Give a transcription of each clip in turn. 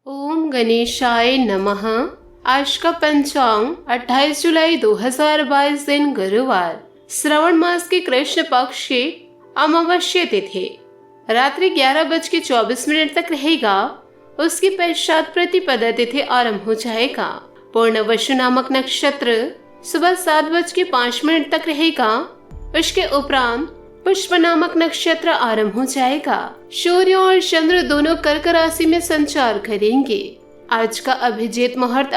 ओम गणेशाय नमः। आज का पंचांग 28 जुलाई 2022 दिन गुरुवार, श्रावण मास के कृष्ण पक्ष की अमावस्या तिथि रात्रि 11:24 तक रहेगा। उसके पश्चात प्रतिपदा तिथि आरंभ हो जाएगा। पूर्णवसु नामक नक्षत्र सुबह 7:05 तक रहेगा। उसके उपरांत पुष्प नामक नक्षत्र आरंभ हो जाएगा। सूर्य और चंद्र दोनों कर्क राशि में संचार करेंगे। आज का अभिजीत मुहूर्त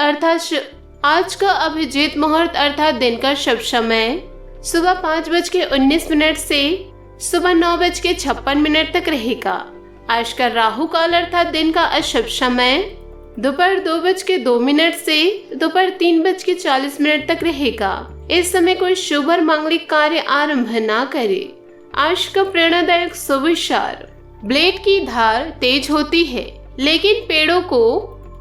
अर्थात दिन का शुभ समय सुबह 5:19 से सुबह 9:56 तक रहेगा। आज का राहु काल अर्थात दिन का अशुभ समय दोपहर 2:02 से दोपहर 3:40 तक रहेगा। इस समय कोई शुभ और मांगलिक कार्य आरंभ ना करे। आज का प्रेरणादायक सुविचार, ब्लेड की धार तेज होती है लेकिन पेड़ों को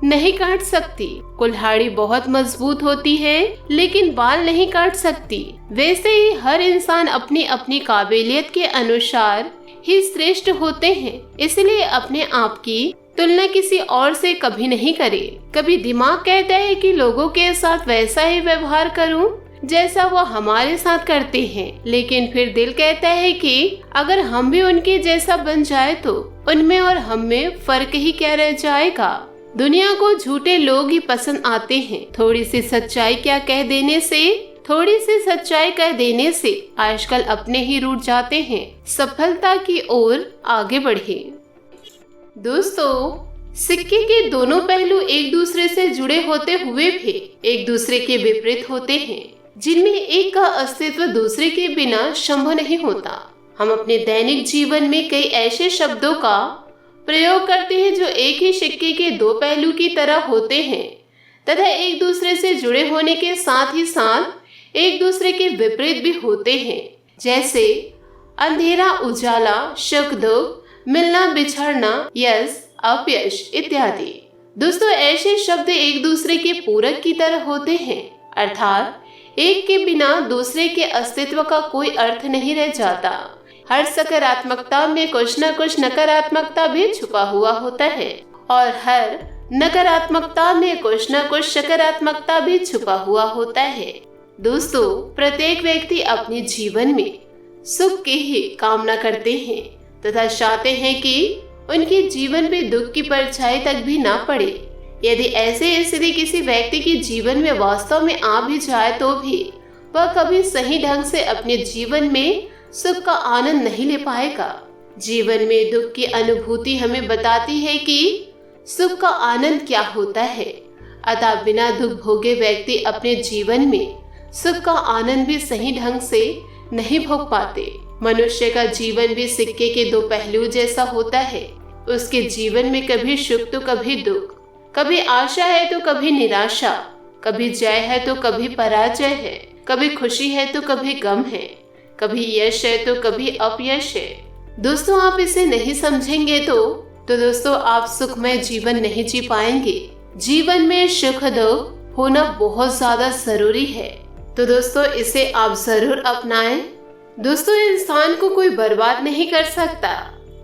नहीं काट सकती। कुल्हाड़ी बहुत मजबूत होती है लेकिन बाल नहीं काट सकती। वैसे ही हर इंसान अपनी अपनी काबिलियत के अनुसार ही श्रेष्ठ होते हैं, इसलिए अपने आप की तुलना किसी और से कभी नहीं करे। कभी दिमाग कहता है कि लोगों के साथ वैसा ही व्यवहार करूं जैसा वो हमारे साथ करते हैं, लेकिन फिर दिल कहता है कि अगर हम भी उनके जैसा बन जाए तो उनमें और हम में फर्क ही क्या रह जाएगा। दुनिया को झूठे लोग ही पसंद आते हैं। थोड़ी सी सच्चाई कह देने से आजकल अपने ही रूठ जाते हैं। सफलता की ओर आगे बढ़े। दोस्तों, सिक्के के दोनों पहलू एक दूसरे से जुड़े होते हुए भी एक दूसरे के विपरीत होते हैं, जिनमें एक का अस्तित्व दूसरे के बिना संभव नहीं होता। हम अपने दैनिक जीवन में कई ऐसे शब्दों का प्रयोग करते हैं जो एक ही सिक्के के दो पहलू की तरह होते हैं तथा एक दूसरे से जुड़े होने के साथ ही साथ एक दूसरे के विपरीत भी होते हैं, जैसे अंधेरा उजाला, सुख दुख, मिलना बिछड़ना, यश अपयश इत्यादि। दोस्तों, ऐसे शब्द एक दूसरे के पूरक की तरह होते हैं, अर्थात एक के बिना दूसरे के अस्तित्व का कोई अर्थ नहीं रह जाता। हर सकारात्मकता में कुछ न कुछ नकारात्मकता भी छुपा हुआ होता है और हर नकारात्मकता में कुछ न कुछ सकारात्मकता भी छुपा हुआ होता है। दोस्तों, प्रत्येक व्यक्ति अपने जीवन में सुख की ही कामना करते हैं तथा चाहते हैं कि उनके जीवन में दुख की परछाई तक भी ना पड़े। यदि ऐसे स्थिति किसी व्यक्ति के जीवन में वास्तव में आ भी जाए तो भी वह कभी सही ढंग से अपने जीवन में सुख का आनंद नहीं ले पाएगा। जीवन में दुख की अनुभूति हमें बताती है कि सुख का आनंद क्या होता है। अतः बिना दुख भोगे व्यक्ति अपने जीवन में सुख का आनंद भी सही ढंग से नहीं भोग पाते। मनुष्य का जीवन भी सिक्के के दो पहलू जैसा होता है। उसके जीवन में कभी सुख तो कभी दुख, कभी आशा है तो कभी निराशा, कभी जय है तो कभी पराजय है, कभी खुशी है तो कभी गम है, कभी यश है तो कभी अपयश है। दोस्तों, आप इसे नहीं समझेंगे तो दोस्तों आप सुखमय जीवन नहीं जी पाएंगे। जीवन में सुख दुख होना बहुत ज्यादा जरूरी है, तो दोस्तों इसे आप जरूर अपनाएं। दोस्तों, इंसान को कोई बर्बाद नहीं कर सकता।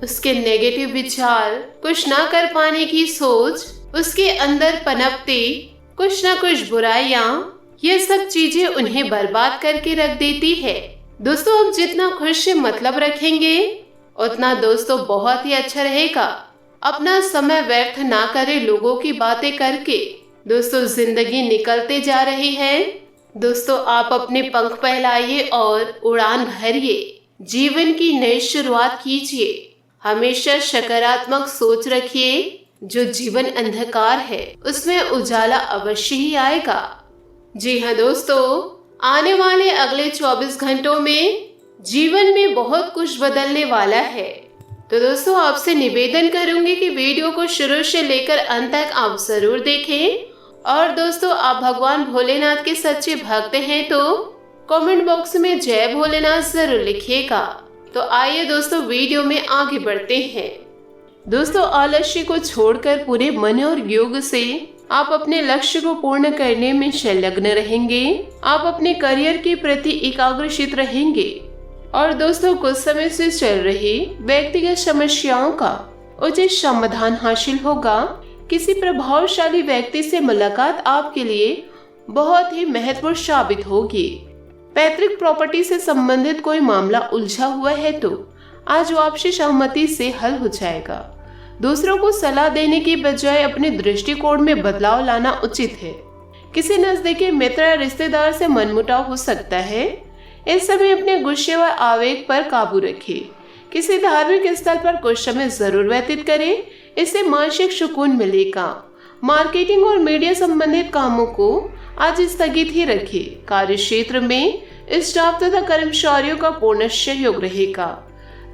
उसके नेगेटिव विचार, कुछ ना कर पाने की सोच, उसके अंदर पनपती कुछ ना कुछ बुराइयां, ये सब चीजें उन्हें बर्बाद करके रख देती है। दोस्तों, अब जितना खुश से मतलब रखेंगे उतना दोस्तों बहुत ही अच्छा रहेगा। अपना समय व्यर्थ ना करें लोगों की बातें करके। दोस्तों, जिंदगी निकलते जा रही है। दोस्तों, आप अपने पंख फैलाइए और उड़ान भरिए। जीवन की नई शुरुआत कीजिए। हमेशा सकारात्मक सोच रखिए। जो जीवन अंधकार है उसमें उजाला अवश्य ही आएगा। जी हाँ दोस्तों, आने वाले अगले 24 घंटों में जीवन में बहुत कुछ बदलने वाला है। तो दोस्तों, आपसे निवेदन करूंगी कि वीडियो को शुरू से लेकर अंत तक आप जरूर देखें। और दोस्तों, आप भगवान भोलेनाथ के सच्चे भक्त हैं तो कमेंट बॉक्स में जय भोलेनाथ जरूर लिखिएगा। तो आइए दोस्तों वीडियो में आगे बढ़ते हैं। दोस्तों, आलस्य को छोड़कर पूरे मन और योग से आप अपने लक्ष्य को पूर्ण करने में संलग्न रहेंगे। आप अपने करियर के प्रति एकाग्रचित रहेंगे और दोस्तों कुछ समय से चल रही व्यक्तिगत समस्याओं का उचित समाधान हासिल होगा। किसी प्रभावशाली व्यक्ति से मुलाकात आपके लिए बहुत ही महत्वपूर्ण साबित होगी। पैतृक प्रॉपर्टी से संबंधित कोई मामला उलझा हुआ है तो आज वो आपसी सहमति से हल हो जाएगा। दूसरों को सलाह देने की बजाय अपने दृष्टिकोण में बदलाव लाना उचित है। किसी नजदीकी मित्र या रिश्तेदार से मनमुटाव हो सकता है। इस समय अपने गुस्से व आवेग पर काबू रखें। किसी धार्मिक स्थल पर कुछ समय जरूर व्यतीत करें, इससे मानसिक सुकून मिलेगा। मार्केटिंग और मीडिया संबंधित कामों को आज स्थगित ही रखें। कार्य क्षेत्र में स्टाफ तथा कर्मचारियों का पूर्ण सहयोग रहेगा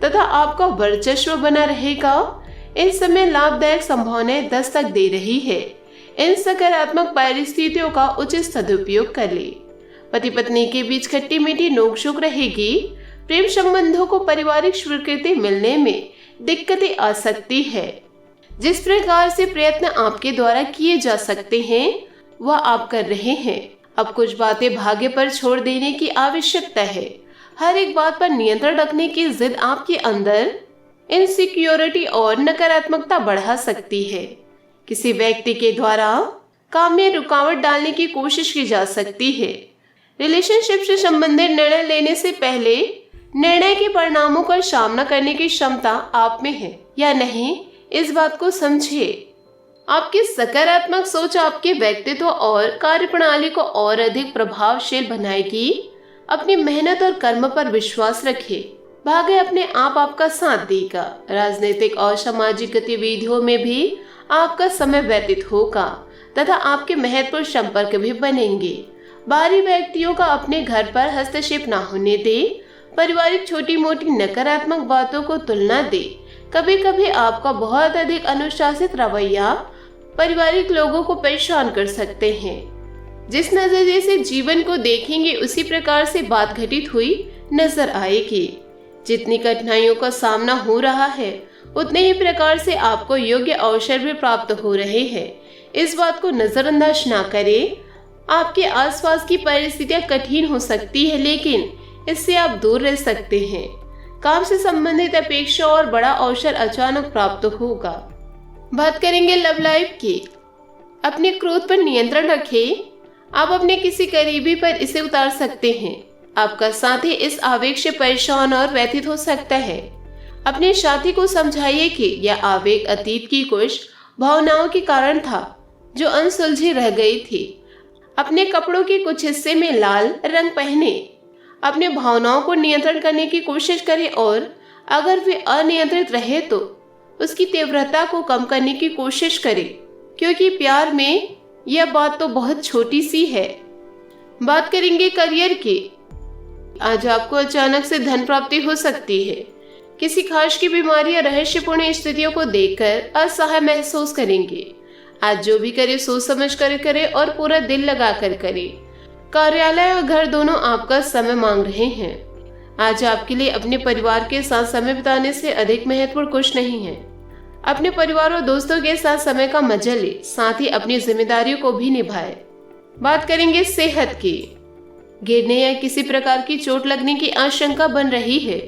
तथा आपका वर्चस्व बना रहेगा। इस समय लाभदायक संभावनाएं दस्तक दे रही है। इन सकारात्मक परिस्थितियों का उचित सदुपयोग कर ले। पति पत्नी के बीच खट्टी मीठी नोकझोंक रहेगी। प्रेम संबंधों को पारिवारिक स्वीकृति मिलने में दिक्कतें आ सकती है। जिस प्रकार से प्रयत्न आपके द्वारा किए जा सकते हैं वह आप कर रहे हैं। अब कुछ बातें भाग्य पर छोड़ देने की आवश्यकता है। हर एक बात पर नियंत्रण रखने की जिद आपके अंदर इनसिक्योरिटी और नकारात्मकता बढ़ा सकती है। किसी व्यक्ति के द्वारा काम में रुकावट डालने की कोशिश की जा सकती है। रिलेशनशिप से संबंधित निर्णय लेने से पहले निर्णय के परिणामों का सामना करने की क्षमता आप में है या नहीं, इस बात को समझिए। आपकी सकारात्मक सोच आपके व्यक्तित्व और कार्यप्रणाली को और अधिक प्रभावशील बनाएगी। अपनी मेहनत और कर्म पर विश्वास रखें। भाग्य अपने आप आपका साथ देगा। राजनीतिक और सामाजिक गतिविधियों में भी आपका समय व्यतीत होगा तथा आपके महत्वपूर्ण संपर्क भी बनेंगे। बाहरी व्यक्तियों का अपने घर पर हस्तक्षेप न होने दे। पारिवारिक छोटी मोटी नकारात्मक बातों को तुलना दे। कभी कभी आपका बहुत अधिक अनुशासित रवैया पारिवारिक लोगों को परेशान कर सकते हैं। जिस नजरिए से जीवन को देखेंगे उसी प्रकार से बात घटित हुई नजर आएगी। जितनी कठिनाइयों का सामना हो रहा है उतने ही प्रकार से आपको योग्य अवसर भी प्राप्त हो रहे हैं। इस बात को नजरअंदाज ना करें। आपके आसपास की परिस्थितियां कठिन हो सकती है लेकिन इससे आप दूर रह सकते हैं। काम से संबंधित अपेक्षा और बड़ा अवसर अचानक प्राप्त होगा। बात करेंगे लव लाइफ की। अपने क्रोध पर नियंत्रण रखें। आप अपने किसी करीबी पर इसे उतार सकते हैं। आपका साथी इस आवेग से परेशान और व्यथित हो सकता है। अपने साथी को समझाइए कि यह आवेग अतीत की कुछ भावनाओं के कारण था जो अनसुलझी रह गई थी। अपने कपड़ों के कुछ हिस्से में लाल रंग पहने। अपने भावनाओं को नियंत्रण करने की कोशिश करें और अगर वे अनियंत्रित रहे तो उसकी तीव्रता को कम करने की कोशिश करें, क्योंकि प्यार में यह बात तो बहुत छोटी सी है। बात करेंगे करियर की। आज आपको अचानक से धन प्राप्ति हो सकती है। किसी खास की बीमारी या रहस्यपूर्ण स्थितियों को देखकर असहाय महसूस करेंगे। आज जो भी करे सोच समझ कर करे और पूरा दिल लगा कर करे। कार्यालय और घर दोनों आपका समय मांग रहे हैं। आज आपके लिए अपने परिवार के साथ समय बिताने से अधिक महत्वपूर्ण कुछ नहीं है। अपने परिवार और दोस्तों के साथ समय का मजा ले, साथ ही अपनी जिम्मेदारियों को भी निभाए। बात करेंगे सेहत की। गिरने या किसी प्रकार की चोट लगने की आशंका बन रही है।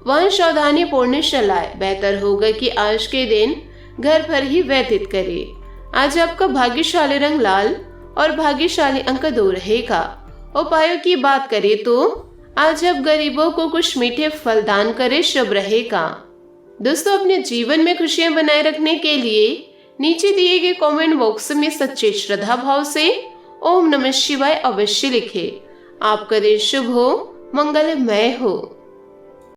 वह सावधानी पूर्ण चलाए। बेहतर होगा कि आज के दिन घर पर ही व्यतीत करे। आज आपका भाग्यशाली रंग लाल और भाग्यशाली अंक 2 रहेगा। उपायों की बात करें तो आज आप गरीबों को कुछ मीठे फल दान करें, शुभ रहेगा। दोस्तों, अपने जीवन में खुशियां बनाए रखने के लिए नीचे दिए गए कमेंट बॉक्स में सच्चे श्रद्धा भाव से ओम नमः शिवाय अवश्य लिखें। आपका दिन शुभ हो, मंगलमय हो।